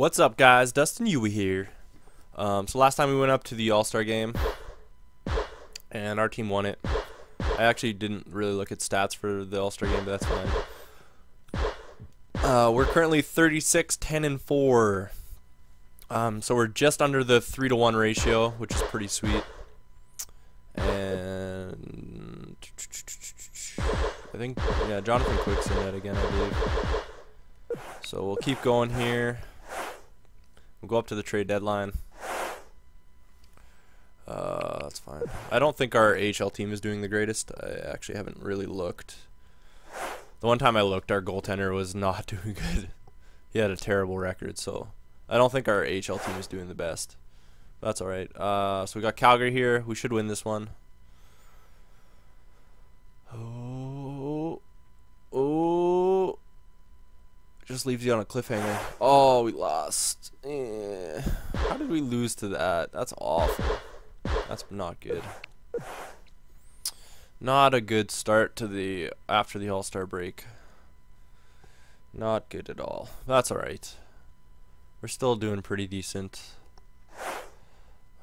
What's up, guys? Dustin Yewy here. So last time we went up to the All-Star game, and our team won it. I actually didn't really look at stats for the All-Star game, but that's fine. We're currently 36, 10, and 4. So we're just under the 3-to-1 ratio, which is pretty sweet. And I think, yeah, Jonathan Quick's in that again, I believe. So we'll keep going here. We'll go up to the trade deadline. That's fine. I don't think our AHL team is doing the greatest. I actually haven't really looked. The one time I looked, our goaltender was not doing good. He had a terrible record, so I don't think our AHL team is doing the best. That's alright. So we got Calgary here. We should win this one. Oh. Just leaves you on a cliffhanger. Oh, we lost. How did we lose to that? That's awful. That's not good. Not a good start to the after the All-Star break. Not good at all. That's alright. We're still doing pretty decent.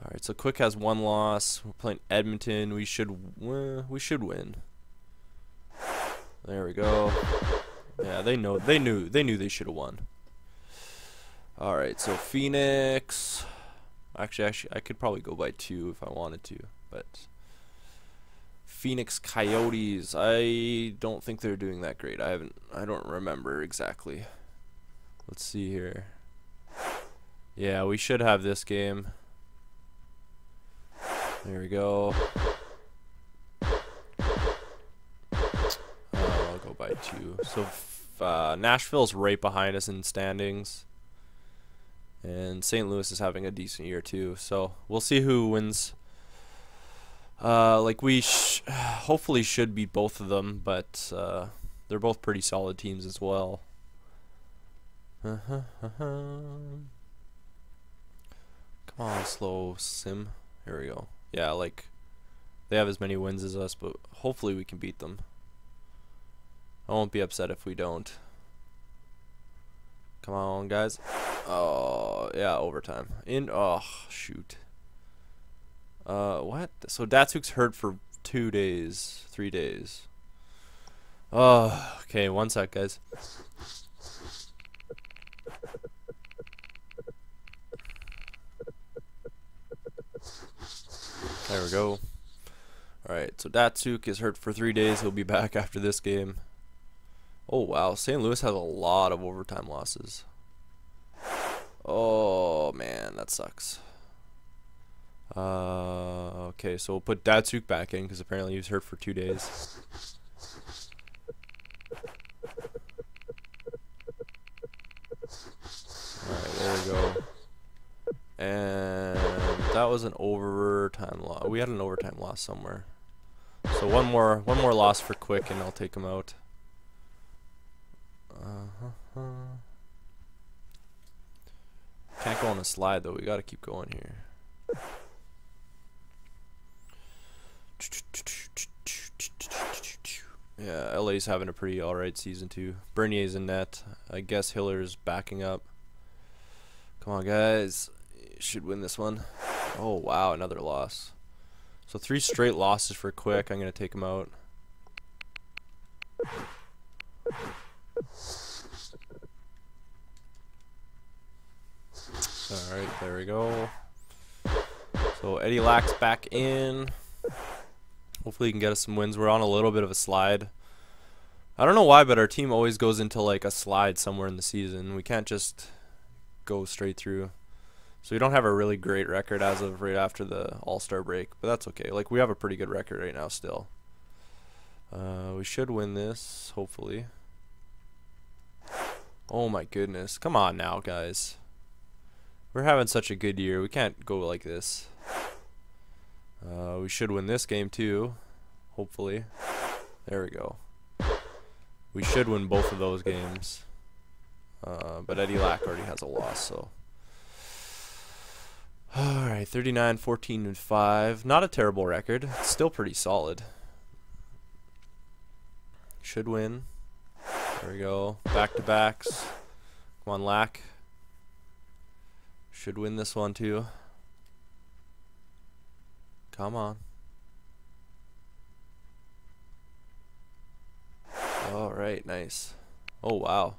Alright, so Quick has 1 loss. We're playing Edmonton. We should win. There we go. Yeah, they knew they should have won. All right, so Phoenix. Actually, I could probably go by 2 if I wanted to, but Phoenix Coyotes. I don't think they're doing that great. I don't remember exactly. Let's see here. Yeah, we should have this game. There we go. I'll go by 2. So Nashville's right behind us in standings, and St. Louis is having a decent year too. So we'll see who wins. Like we hopefully should beat both of them, but they're both pretty solid teams as well. Come on, slow sim. Here we go. Yeah, like they have as many wins as us, but hopefully we can beat them. I won't be upset if we don't. Come on, guys. Oh, yeah, overtime. Oh, shoot. What? So Datsuk's hurt for 2 days, 3 days. Oh, okay, 1 sec, guys. There we go. Alright, so Datsuk is hurt for 3 days. He'll be back after this game. Oh, wow. St. Louis has a lot of overtime losses. Oh, man. That sucks. Okay, so we'll put Datsuk back in because apparently he was hurt for 2 days. Alright, there we go. And that was an overtime loss. We had an overtime loss somewhere. So one more loss for Quick and I'll take him out. Can't go on a slide though. We gotta keep going here. Yeah, LA's having a pretty alright season too. Bernier's in net. I guess Hiller's backing up. Come on, guys. Should win this one. Oh wow, another loss. So 3 straight losses for Quick. I'm gonna take him out. Alright, there we go. So Eddie Lack's back in. Hopefully he can get us some wins. We're on a little bit of a slide. I don't know why, but our team always goes into like a slide somewhere in the season. We can't just go straight through. So we don't have a really great record as of right after the All-Star break, but that's okay. Like we have a pretty good record right now still. We should win this, hopefully. Oh my goodness. Come on now, guys. We're having such a good year. We can't go like this. We should win this game too, hopefully. There we go. We should win both of those games. But Eddie Lack already has a loss, so. Alright, 39, 14, and 5. Not a terrible record. It's still pretty solid. Should win. There we go. Back-to-backs. Come on, Lack. Should win this one too. Come on. All right, nice. Oh wow.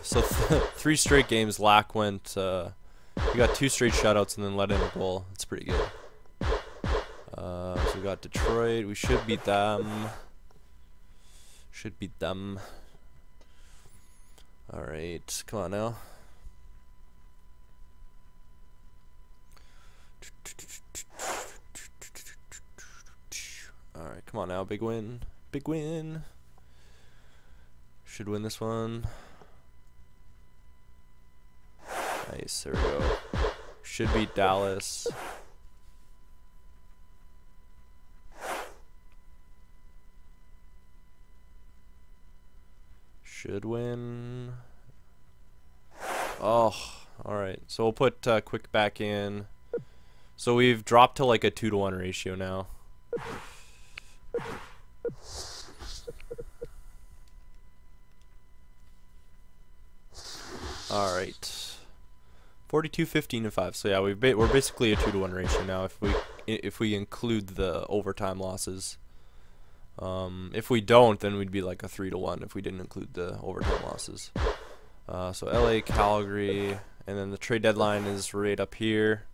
So 3 straight games Lack went. We got 2 straight shutouts and then let in a goal. That's pretty good. So we got Detroit. We should beat them. Should beat them. All right, come on now. All right, come on now. Big win. Big win. Should win this one. Nice. There we go. Should beat Dallas. Should win. Oh, all right. So we'll put Quick back in. So we've dropped to like a 2-to-1 ratio now. All right. 42, 15, and 5. So yeah, we're basically a 2-to-1 ratio now if we include the overtime losses. If we don't, then we'd be like a 3-to-1 if we didn't include the overtime losses. So LA, Calgary, and then the trade deadline is right up here.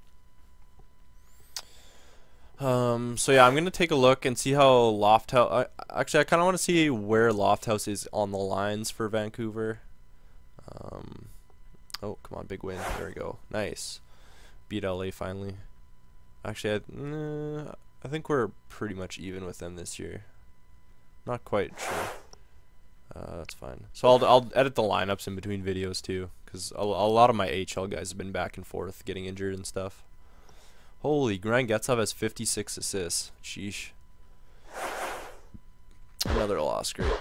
So yeah, I'm gonna take a look and see how Lofthouse. Actually, I kind of want to see where Lofthouse is on the lines for Vancouver. Oh, come on, big win. There we go. Nice. Beat LA finally. Actually, I think we're pretty much even with them this year. Not quite sure. That's fine. So I'll edit the lineups in between videos too, because a lot of my HL guys have been back and forth getting injured and stuff. Holy, Grant Getzov has 56 assists. Sheesh. Another loss, great.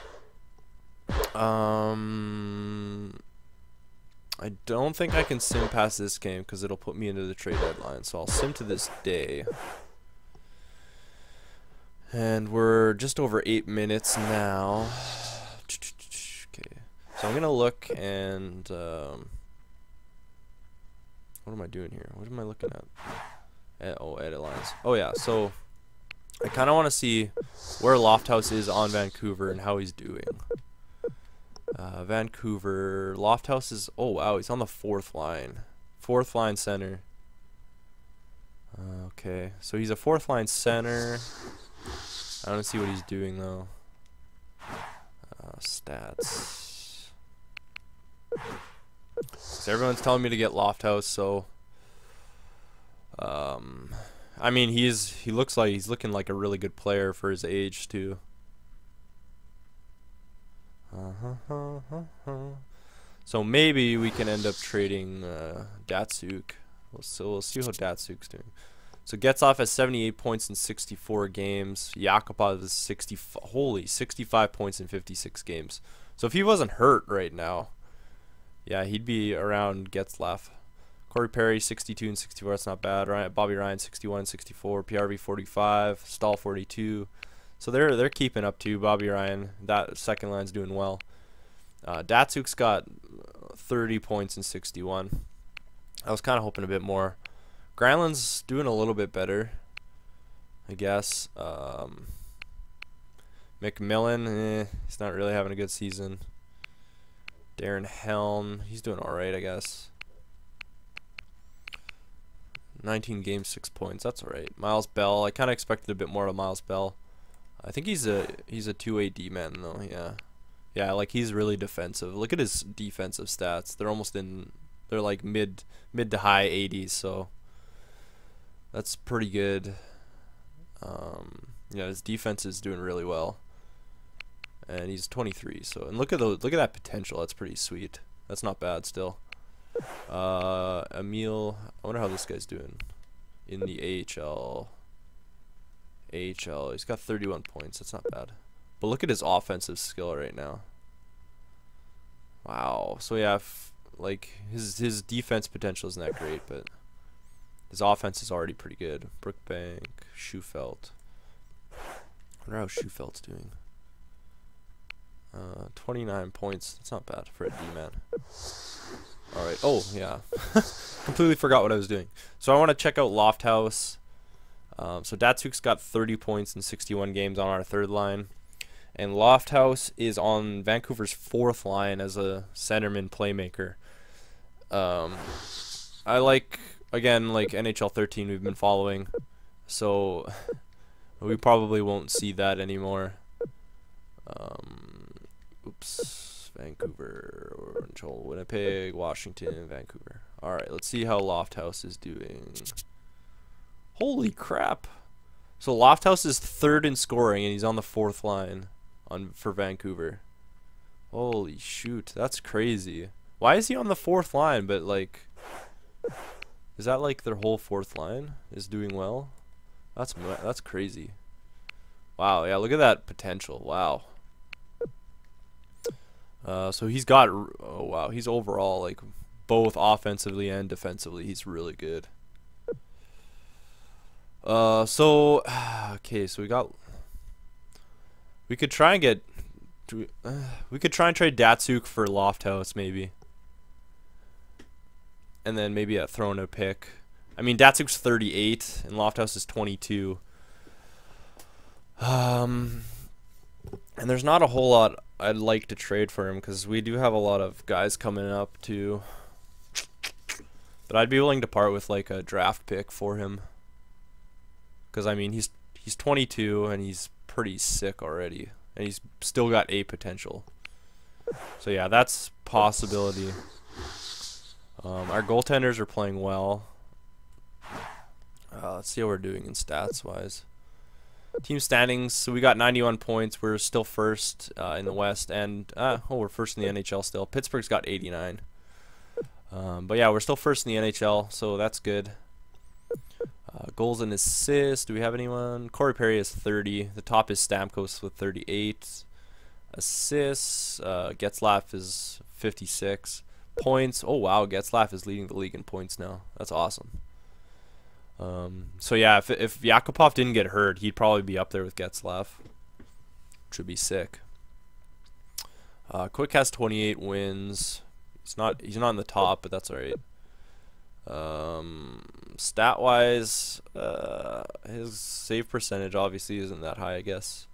I don't think I can sim past this game because it'll put me into the trade deadline. So I'll sim to this day. And we're just over 8 minutes now. Okay. So I'm going to look and... what am I doing here? What am I looking at? Oh, edit lines. Oh, yeah. So I kind of want to see where Lofthouse is on Vancouver and how he's doing. Vancouver. Lofthouse is... Oh, wow. He's on the 4th line. 4th line center. Okay. So he's a 4th line center. I don't see what he's doing, though. Stats. So everyone's telling me to get Lofthouse, so... I mean, he looks like he's looking like a really good player for his age, too. So maybe we can end up trading Datsuk. We'll see how Datsuk's doing. So Getzov has 78 points in 64 games. Yakupov is 65 points in 56 games. So if he wasn't hurt right now, yeah, he'd be around Getzlaff. Corey Perry 62 and 64. That's not bad. Bobby Ryan 61 and 64. PRV 45. Stahl 42. So they're keeping up too. Bobby Ryan, that second line's doing well. Datsuk's got 30 points in 61. I was kind of hoping a bit more. Granlund's doing a little bit better, I guess. McMillan, he's not really having a good season. Darren Helm, he's doing alright, I guess. 19 games, 6 points. That's alright. Miles Bell, I kind of expected a bit more of Miles Bell. I think he's a 2A D-man though. Yeah, like he's really defensive. Look at his defensive stats. They're like mid to high 80s. So that's pretty good. Yeah, his defense is doing really well. And he's 23. So, and look at that potential. That's pretty sweet. That's not bad still. Emil, I wonder how this guy's doing in the AHL. He's got 31 points. That's not bad. But look at his offensive skill right now. Wow. So yeah, like his defense potential isn't that great, but his offense is already pretty good. Brookbank, Schufelt. I wonder how Schufelt's doing. 29 points. That's not bad for a D-man. All right. Oh yeah, completely forgot what I was doing. So I want to check out Lofthouse. So Datsuk's got 30 points in 61 games on our third line. And Lofthouse is on Vancouver's fourth line as a centerman playmaker. I like, again, like NHL 13 we've been following. So we probably won't see that anymore. Oops. Vancouver, Orange Hole, Winnipeg, Washington, Vancouver. Alright, let's see how Lofthouse is doing. Holy crap. So Lofthouse is third in scoring, and he's on the fourth line for Vancouver. Holy shoot, that's crazy. Why is he on the fourth line, but like, is that like their whole fourth line is doing well? That's crazy. Wow, yeah, look at that potential. Wow. So he's got, oh wow, he's overall like both offensively and defensively, he's really good. So okay, so we could try and get, we could try and trade Datsuk for Lofthouse maybe, and then maybe throw in a pick. I mean, Datsuk's 38 and Lofthouse is 22. And there's not a whole lot I'd like to trade for him because we do have a lot of guys coming up too. But I'd be willing to part with like a draft pick for him. Because I mean, he's 22 and he's pretty sick already, and he's still got A potential. So yeah, that's possibility. Our goaltenders are playing well. Let's see how we're doing in stats wise. Team standings, so we got 91 points. We're still first in the West, and we're first in the NHL still. Pittsburgh's got 89. But yeah, we're still first in the NHL, so that's good. Goals and assists, do we have anyone? Corey Perry has 30. The top is Stamkos with 38. Assists, Getzlaf is 56. Points, oh wow, Getzlaf is leading the league in points now. That's awesome. So yeah, if Yakupov didn't get hurt, he'd probably be up there with Getzlaf, which would be sick. Quick has 28 wins. He's not in the top, but that's alright. Stat wise, his save percentage obviously isn't that high, I guess,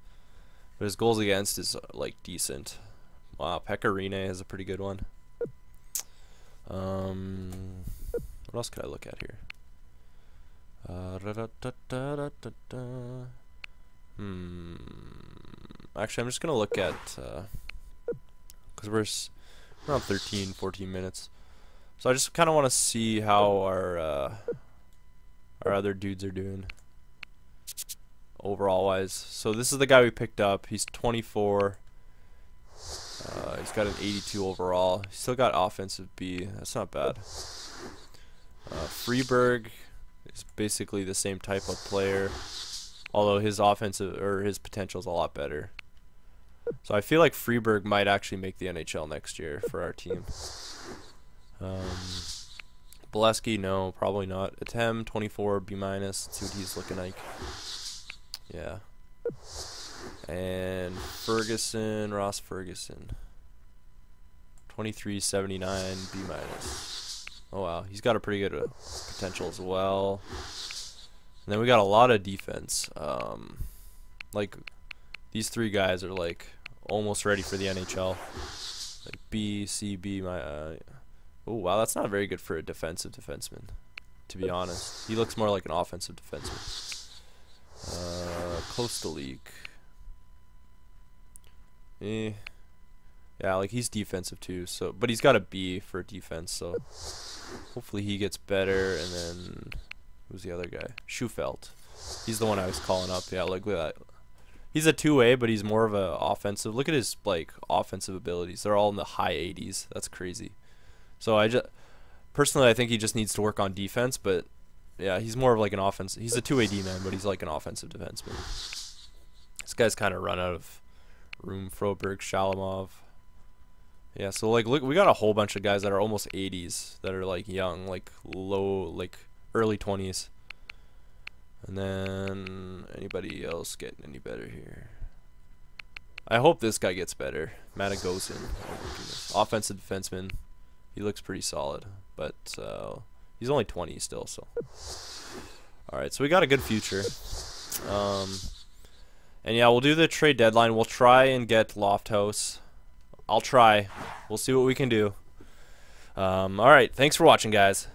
but his goals against is like decent. Wow, Pecorine has a pretty good one. What else could I look at here? Actually, I'm just gonna look at because we're around 13-14 minutes, so I just kind of want to see how our other dudes are doing overall wise. So this is the guy we picked up. He's 24. He's got an 82 overall. He's still got offensive B. That's not bad. Freeberg is basically the same type of player, although his offensive or his potential is a lot better. So I feel like Freeberg might actually make the NHL next year for our team. Bolesky, no, probably not. Atem, 24, B-. Let's see what he's looking like. Yeah. And Ferguson, Ross Ferguson, 2379, B-. Oh wow, he's got a pretty good potential as well. And then we got a lot of defense. Like these three guys are like almost ready for the NHL. Like B, C, B. Oh wow, that's not very good for a defensive defenseman, to be honest. He looks more like an offensive defenseman. Coastal League. Yeah, like he's defensive too, so but he's got a B for defense, so hopefully he gets better. And then who's the other guy? Schufelt. He's the one I was calling up. Yeah, look at that. He's a 2A, but he's more of a offensive. Look at his like offensive abilities. They're all in the high 80s. That's crazy. So personally I think he just needs to work on defense, but yeah, he's more of like an offense. He's a 2A D man, but he's like an offensive defenseman. This guy's kind of run out of room. Froberg, Shalamov. Yeah, so like look, we got a whole bunch of guys that are almost 80s that are like young, like low, like early 20s. And then anybody else getting any better here? I hope this guy gets better. Matagosin. Oh my goodness. Offensive defenseman. He looks pretty solid, but he's only 20 still. So, all right, so we got a good future. And yeah, we'll do the trade deadline. We'll try and get Lofthouse. I'll try. We'll see what we can do. All right, thanks for watching, guys.